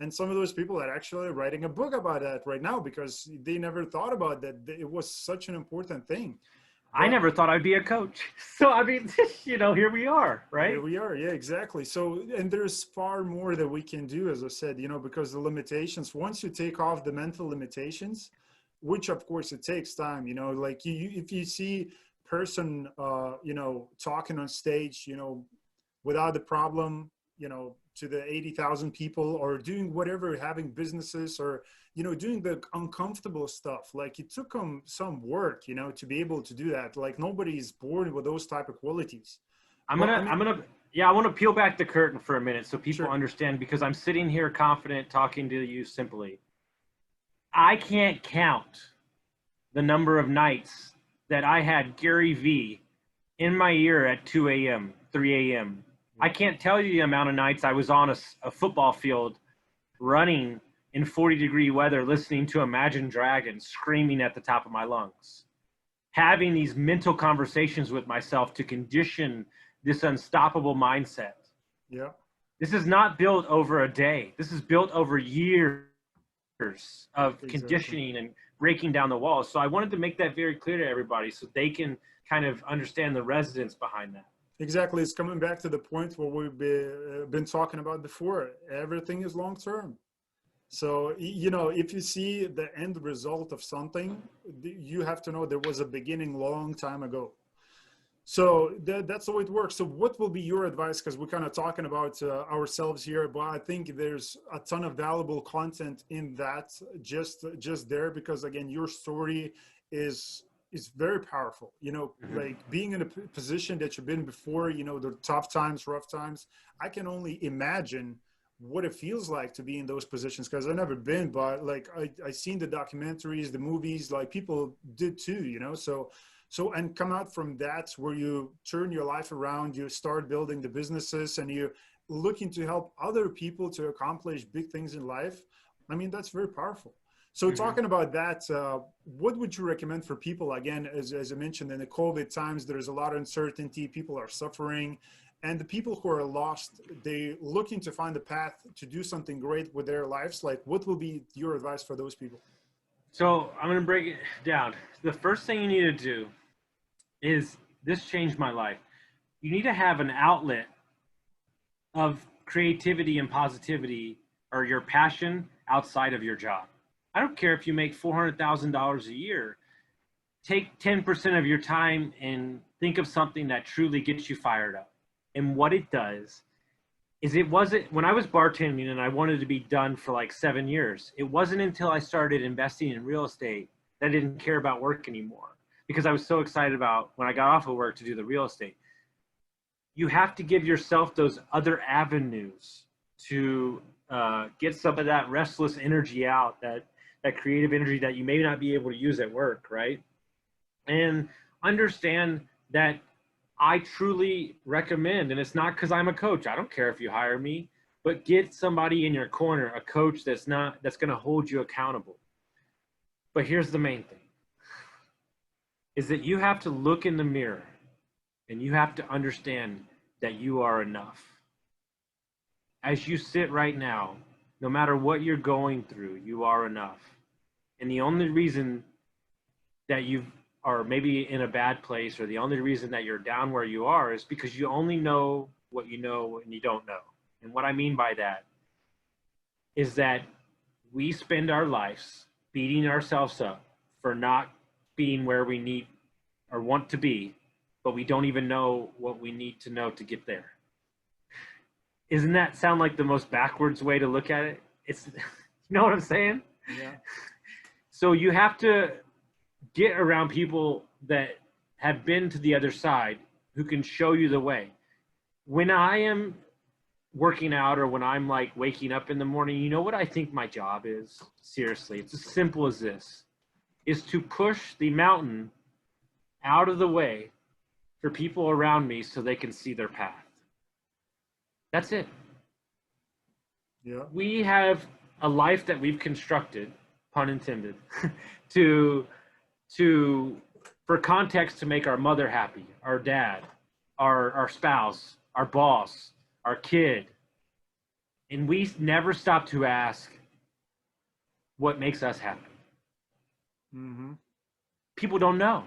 And some of those people are actually writing a book about that right now, because they never thought about that. It was such an important thing. I never thought I'd be a coach. So, I mean, here we are, right? Here we are. Yeah, exactly. So, and there's far more that we can do, as I said, because the limitations, once you take off the mental limitations, which of course it takes time, like if you see person, talking on stage, without the problem, to the 80,000 people, or doing whatever, having businesses, or, doing the uncomfortable stuff. Like, it took them some work, to be able to do that. Like, nobody's born with those type of qualities. I want to peel back the curtain for a minute so people understand, because I'm sitting here confident talking to you simply. I can't count the number of nights that I had Gary V in my ear at 2 a.m., 3 a.m. I can't tell you the amount of nights I was on a football field running in 40-degree weather, listening to Imagine Dragons, screaming at the top of my lungs, having these mental conversations with myself to condition this unstoppable mindset. Yeah. This is not built over a day. This is built over years of conditioning and breaking down the walls. So I wanted to make that very clear to everybody so they can kind of understand the resonance behind that. Exactly. It's coming back to the point where we've been talking about before. Everything is long-term. So, if you see the end result of something, you have to know there was a beginning long time ago. So that's the way it works. So what will be your advice? Because we're kind of talking about ourselves here, but I think there's a ton of valuable content in that just there, because again, your story is very powerful. You know, like being in a position that you've been before, you know, the tough times, rough times. I can only imagine what it feels like to be in those positions, because I've never been, but like I seen the documentaries, the movies, like people did too, you know. So, and come out from that where you turn your life around, you start building the businesses, and you're looking to help other people to accomplish big things in life. I mean, that's very powerful. So talking about that, what would you recommend for people? Again, as I mentioned, in the COVID times, there's a lot of uncertainty, people are suffering, and the people who are lost, they looking to find a path to do something great with their lives. Like, what will be your advice for those people? So I'm going to break it down. The first thing you need to do is, this changed my life. You need to have an outlet of creativity and positivity, or your passion, outside of your job. I don't care if you make $400,000 a year. Take 10% of your time and think of something that truly gets you fired up. And what it does is, it wasn't, when I was bartending and I wanted to be done for like 7 years, it wasn't until I started investing in real estate that I didn't care about work anymore, because I was so excited about when I got off of work to do the real estate. You have to give yourself those other avenues to get some of that restless energy out, that creative energy that you may not be able to use at work, right? And understand that I truly recommend, and it's not because I'm a coach, I don't care if you hire me, but get somebody in your corner, a coach that's going to hold you accountable. But here's the main thing, is that you have to look in the mirror and you have to understand that you are enough. As you sit right now, no matter what you're going through, you are enough. And the only reason that you are maybe in a bad place, or the only reason that you're down where you are, is because you only know what you know and you don't know. And what I mean by that is that we spend our lives beating ourselves up for not being where we need or want to be, but we don't even know what we need to know to get there. Isn't that sound like the most backwards way to look at it? It's, you know what I'm saying? Yeah. So you have to get around people that have been to the other side, who can show you the way. When I am working out, or when I'm like waking up in the morning, you know what I think my job is? Seriously, it's as simple as this, is to push the mountain out of the way for people around me so they can see their path. That's it. Yeah. We have a life that we've constructed, pun intended, to for context, to make our mother happy, our dad, our spouse, our boss, our kid. And we never stop to ask what makes us happy. People don't know.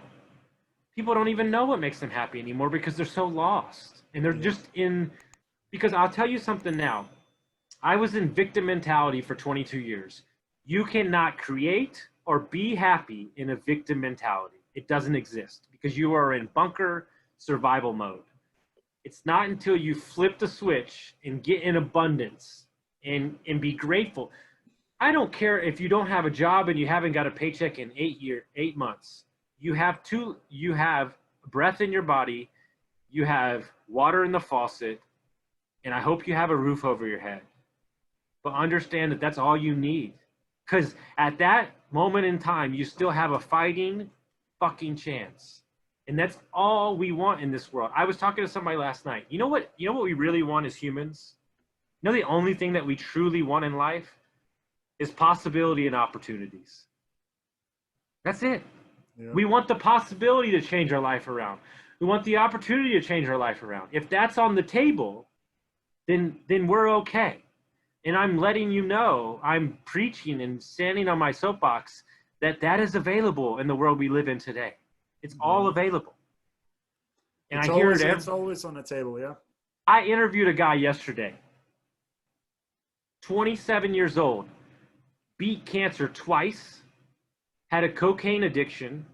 People don't even know what makes them happy anymore, because they're so lost. And they're just in, because I'll tell you something now. I was in victim mentality for 22 years. You cannot create or be happy in a victim mentality. It doesn't exist, because you are in bunker survival mode. It's not until you flip the switch and get in abundance and be grateful. I don't care if you don't have a job and you haven't got a paycheck in 8 months. You have breath in your body, you have water in the faucet, and I hope you have a roof over your head. But understand that that's all you need. Because at that moment in time, you still have a fighting fucking chance. And that's all we want in this world. I was talking to somebody last night. You know what we really want as humans? You know, the only thing that we truly want in life is possibility and opportunities. That's it. Yeah. We want the possibility to change our life around. We want the opportunity to change our life around. If that's on the table, then we're okay. And I'm letting you know, I'm preaching and standing on my soapbox that is available in the world we live in today. It's all available. And it's always on the table, yeah. I interviewed a guy yesterday, 27 years old, beat cancer twice, had a cocaine addiction,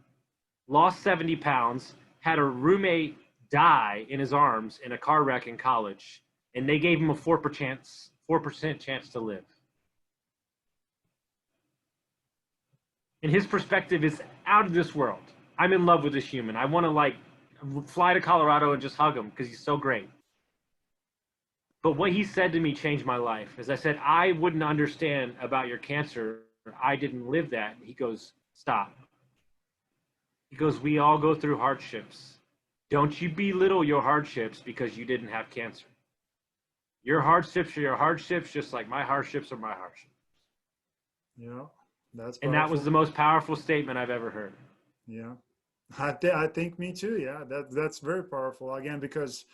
lost 70 pounds, had a roommate die in his arms in a car wreck in college, and they gave him a 4% chance to live. And his perspective is out of this world. I'm in love with this human. I want to like fly to Colorado and just hug him because he's so great. But what he said to me changed my life. As I said, I wouldn't understand about your cancer. I didn't live that. He goes, stop. He goes, we all go through hardships. Don't you belittle your hardships because you didn't have cancer. Your hardships are your hardships, just like my hardships are my hardships. Yeah, that's powerful. And that was the most powerful statement I've ever heard. Yeah, I think me too. Yeah, that's very powerful. Again, because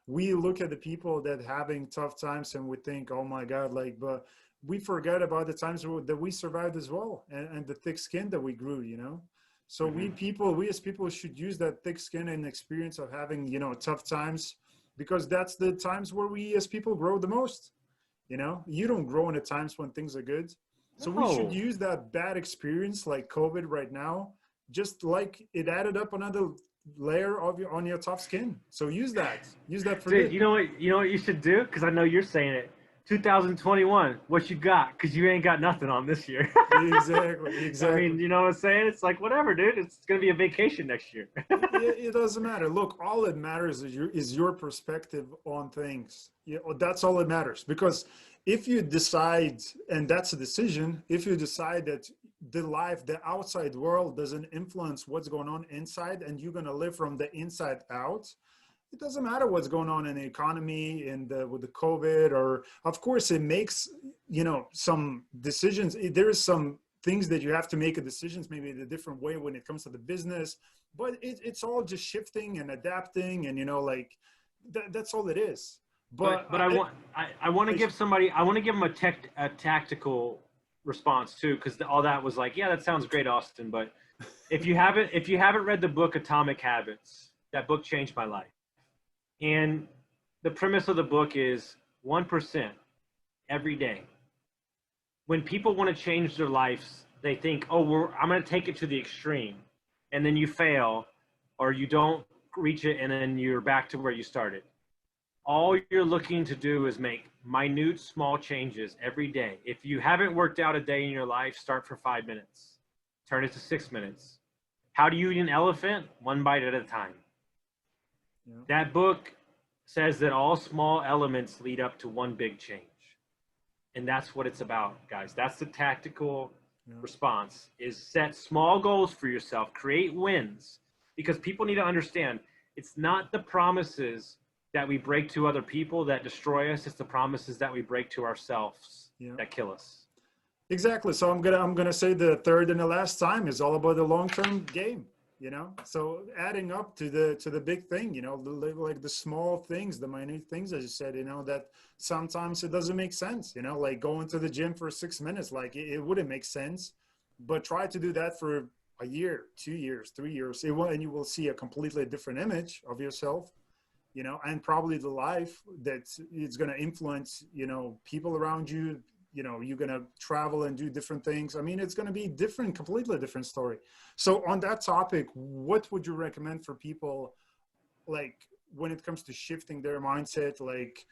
we look at the people that having tough times and we think, oh my God, like, but we forget about the times that we survived as well, and the thick skin that we grew, you know? So we as people should use that thick skin and experience of having, you know, tough times, because that's the times where we as people grow the most. You know, you don't grow in the times when things are good. So we should use that bad experience like COVID right now, just like it added up another layer of on your tough skin. So use that for Dude, good. you know what you should do? Because I know you're saying it. 2021, what you got? Because you ain't got nothing on this year. Exactly. I mean, you know what I'm saying? It's like, whatever, dude. It's going to be a vacation next year. It doesn't matter. Look, all that matters is your perspective on things. Yeah, that's all that matters. Because if you decide, and that's a decision, if you decide that the outside world doesn't influence what's going on inside, and you're going to live from the inside out, it doesn't matter what's going on in the economy and with the COVID, or of course it makes, you know, some decisions. There is some things that you have to make a decisions, maybe in a different way when it comes to the business, but it's all just shifting and adapting, and, you know, like that's all it is. But I want to give them a tactical response too, because all that was like, yeah, that sounds great, Austin. But if you haven't read the book Atomic Habits, that book changed my life. And the premise of the book is 1% every day. When people want to change their lives, they think, oh, I'm going to take it to the extreme. And then you fail, or you don't reach it, and then you're back to where you started. All you're looking to do is make minute, small changes every day. If you haven't worked out a day in your life, start for 5 minutes. Turn it to 6 minutes. How do you eat an elephant? One bite at a time. Yeah. That book says that all small elements lead up to one big change. And that's what it's about, guys. That's the tactical response, is set small goals for yourself, create wins, because people need to understand it's not the promises that we break to other people that destroy us. It's the promises that we break to ourselves that kill us. Exactly. So I'm gonna say the third and the last time is all about the long-term game. You know, so adding up to the big thing, you know, like the small things, the minute things, as you said, you know, that sometimes it doesn't make sense, you know, like going to the gym for 6 minutes, like it wouldn't make sense, but try to do that for a year, 2 years, 3 years, and you will see a completely different image of yourself, you know, and probably the life that it's going to influence, you know, people around you. You know, you're going to travel and do different things. I mean, it's going to be different, completely different story. So on that topic, what would you recommend for people, like when it comes to shifting their mindset? Like,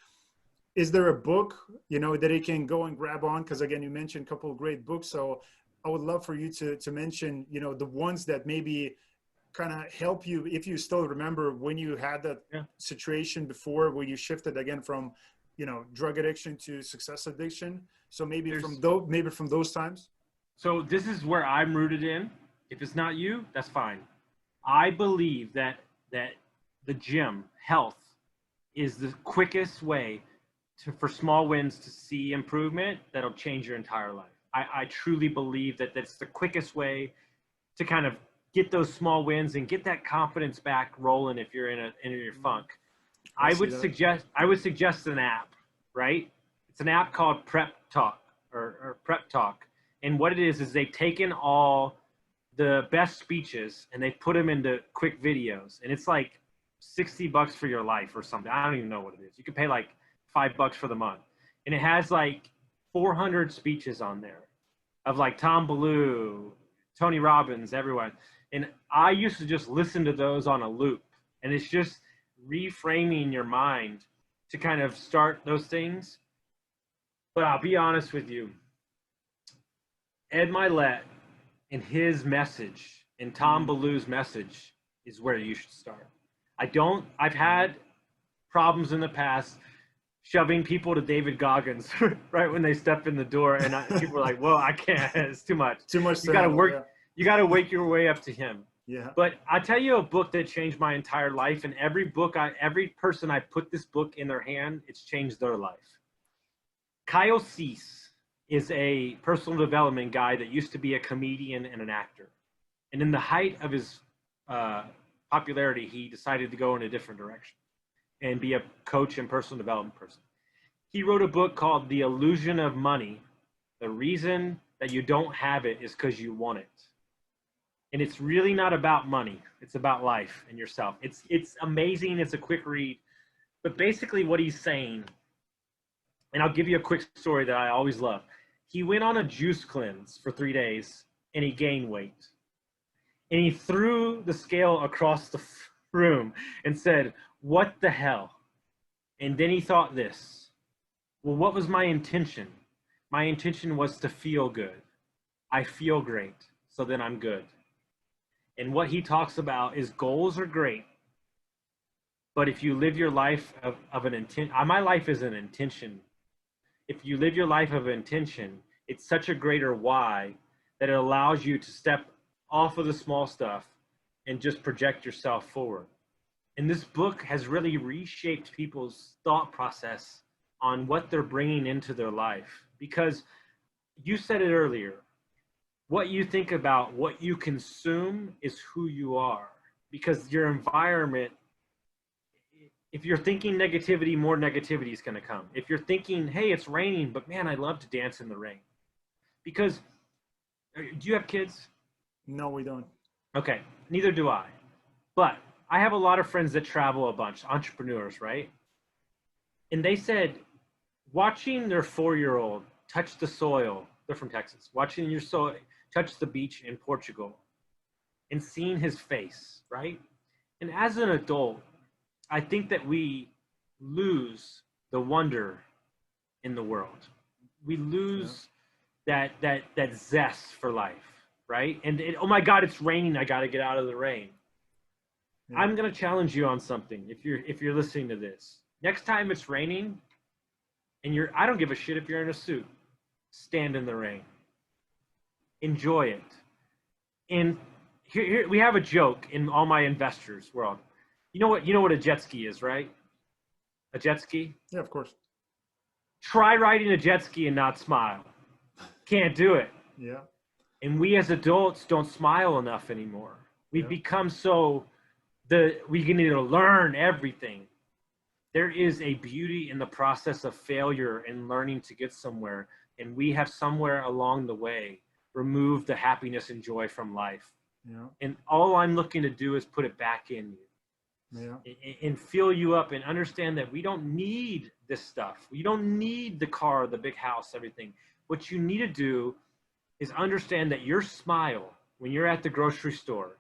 is there a book, you know, that they can go and grab on? Because again, you mentioned a couple of great books. So I would love for you to mention, you know, the ones that maybe kind of help you, if you still remember when you had that situation before where you shifted again from, you know, drug addiction to success addiction. So maybe from those times. So this is where I'm rooted in. If it's not you, that's fine. I believe that the gym, health, is the quickest way for small wins to see improvement that'll change your entire life. I truly believe that that's the quickest way to kind of get those small wins and get that confidence back rolling if you're in your funk. I would suggest an app, right? It's an app called Prep Talk or Prep Talk. And what it is they've taken all the best speeches and they put them into quick videos. And it's like $60 for your life or something. I don't even know what it is. You can pay like $5 for the month. And it has like 400 speeches on there of like Tom Ballou, Tony Robbins, everyone. And I used to just listen to those on a loop. And it's just reframing your mind to kind of start those things. But I'll be honest with you, Ed Milet and his message and Tom Ballou's message is where you should start. I've had problems in the past shoving people to David Goggins right when they step in the door, and people are like, "Well, I can't. It's too much. Too much. You got to work. Yeah. You got to wake your way up to him." Yeah. But I tell you a book that changed my entire life, and every person I put this book in their hand, it's changed their life. Kyle Cease is a personal development guy that used to be a comedian and an actor, and in the height of his popularity, he decided to go in a different direction and be a coach and personal development person. He wrote a book called The Illusion of Money. The reason that you don't have it is because you want it. And it's really not about money. It's about life and yourself. It's amazing. It's a quick read. But basically what he's saying, and I'll give you a quick story that I always love. He went on a juice cleanse for 3 days and he gained weight. And he threw the scale across the room and said, "What the hell?" And then he thought this, well, what was my intention? My intention was to feel good. I feel great, so then I'm good. And what he talks about is goals are great, but if you live your life of an intent, my life is an intention. If you live your life of intention, it's such a greater why that it allows you to step off of the small stuff and just project yourself forward. And this book has really reshaped people's thought process on what they're bringing into their life. Because you said it earlier, what you think about, what you consume is who you are. Because your environment, if you're thinking negativity, more negativity is going to come. If you're thinking, hey, it's raining, but man, I love to dance in the rain. Because, do you have kids? No, we don't. Okay, neither do I. But I have a lot of friends that travel a bunch, entrepreneurs, right? And they said, watching their 4-year-old touch the soil, they're from Texas, watching your soil touch the beach in Portugal and seeing his face, right? And as an adult, I think that we lose the wonder in the world. We lose that zest for life, right? And oh my God, it's raining. I got to get out of the rain. Yeah. I'm going to challenge you on something. If you're listening to this, next time it's raining and I don't give a shit if you're in a suit, stand in the rain, enjoy it. And here we have a joke in all my investors world. You know what a jet ski is, right? A jet ski? Yeah, of course. Try riding a jet ski and not smile. Can't do it. Yeah. And we as adults don't smile enough anymore. We've become we need to learn everything. There is a beauty in the process of failure and learning to get somewhere. And we have somewhere along the way removed the happiness and joy from life. Yeah. And all I'm looking to do is put it back in you. Yeah. And fill you up and understand that we don't need this stuff. We don't need the car, the big house, everything. What you need to do is understand that your smile when you're at the grocery store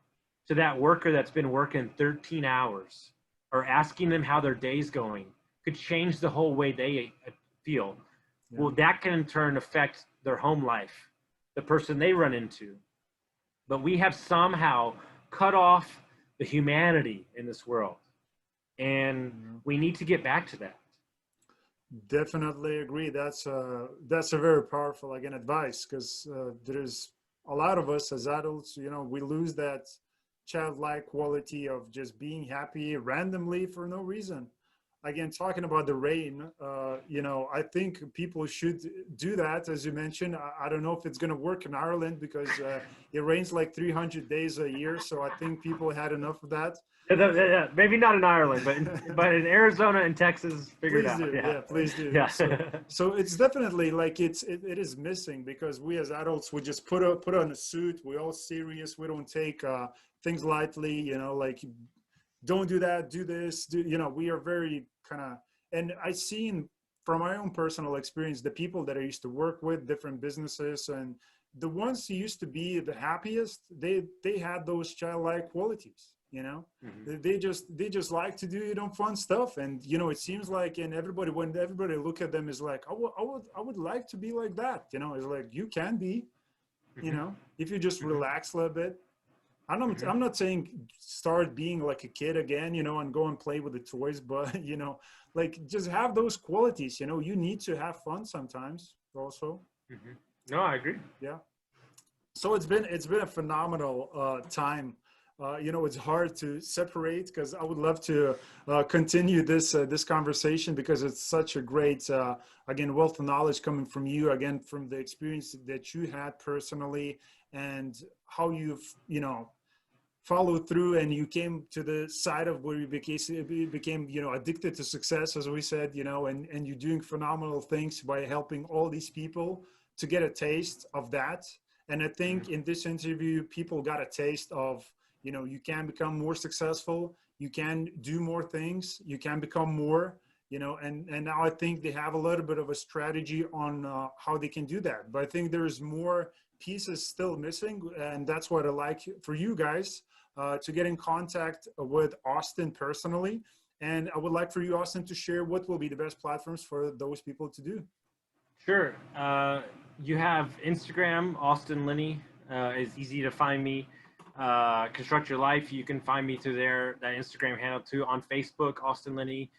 to that worker that's been working 13 hours or asking them how their day's going could change the whole way they feel. Yeah. Well, that can in turn affect their home life, the person they run into. But we have somehow cut off the humanity in this world. And we need to get back to that. Definitely agree. That's a very powerful, again, advice, because there's a lot of us as adults, we lose that childlike quality of just being happy randomly for no reason. Again, talking about the rain, I think people should do that. As you mentioned, I don't know if it's going to work in Ireland because it rains like 300 days a year. So I think people had enough of that. Yeah, maybe not in Ireland, but in Arizona and Texas, figure it out. Yeah, please do. Yeah. So it's definitely like it is missing because we as adults, we just put on a suit. We're all serious. We don't take things lightly. Like don't do that. Do this. We are very kind of. And I've seen from my own personal experience, the people that I used to work with, different businesses, and the ones who used to be the happiest, they had those childlike qualities. you know. Mm-hmm. They just like to do, you know, fun stuff. And, you know, it seems like, and everybody, when everybody look at them is like, I would like to be like that. You know, it's like, you can be, you Mm-hmm. know, if you just Mm-hmm. relax a little bit. Mm-hmm. I'm not saying start being like a kid again, you know, and go and play with the toys, but, you know, like just have those qualities, you know. You need to have fun sometimes also. Mm-hmm. No, I agree. Yeah. So it's been a phenomenal time. You know, it's hard to separate because I would love to continue this conversation, because it's such a great again, wealth of knowledge coming from you, again, from the experience that you had personally, and how you've, you know, followed through, and you came to the side of where you became, you know, addicted to success, as we said, you know, and you're doing phenomenal things by helping all these people to get a taste of that. And I Mm-hmm. think in this interview, people got a taste of, you know, you can become more successful, you can do more things, you can become more, you know. And now I think they have a little bit of a strategy on how they can do that. But I think there's more pieces still missing, and that's what I like for you guys to get in contact with Austin personally. And I would like for you, Austin, to share what will be the best platforms for those people to do. Sure. You have Instagram, Austin Linney. Is easy to find me. Construct Your Life. You can find me through there, that Instagram handle too. On Facebook, Austin Linney.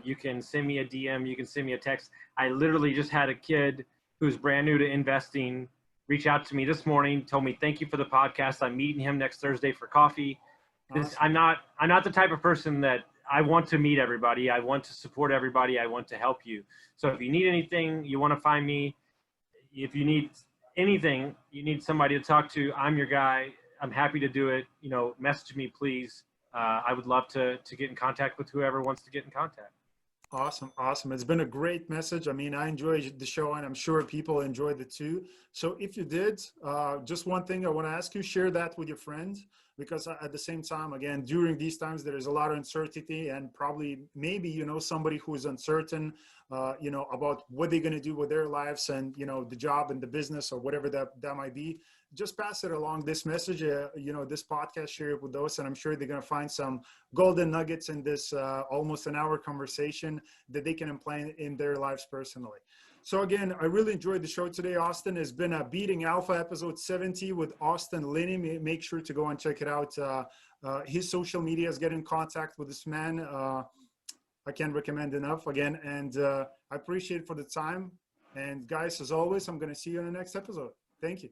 You can send me a DM. You can send me a text. I literally just had a kid who's brand new to investing reach out to me this morning. Told me thank you for the podcast. I'm meeting him next Thursday for coffee. Awesome. I'm not the type of person that I want to meet everybody. I want to support everybody. I want to help you. So if you need anything, you want to find me. If you need anything, you need somebody to talk to, I'm your guy. I'm happy to do it. You know, message me, please. I would love to get in contact with whoever wants to get in contact. Awesome. Awesome. It's been a great message. I mean, I enjoyed the show, and I'm sure people enjoyed it too. So if you did, just one thing I want to ask you, share that with your friends, because at the same time, again, during these times, there is a lot of uncertainty, and probably maybe, you know, somebody who is uncertain, you know, about what they're going to do with their lives, and, you know, the job and the business or whatever that might be. Just pass it along, this message, you know, this podcast, share it with those, and I'm sure they're going to find some golden nuggets in this almost an hour conversation that they can implement in their lives personally. So again, I really enjoyed the show today, Austin. It's been a Beating Alpha episode 70 with Austin Linney. Make sure to go and check it out. His social medias, get in contact with this man. I can't recommend enough again. And I appreciate it for the time. And guys, as always, I'm going to see you in the next episode. Thank you.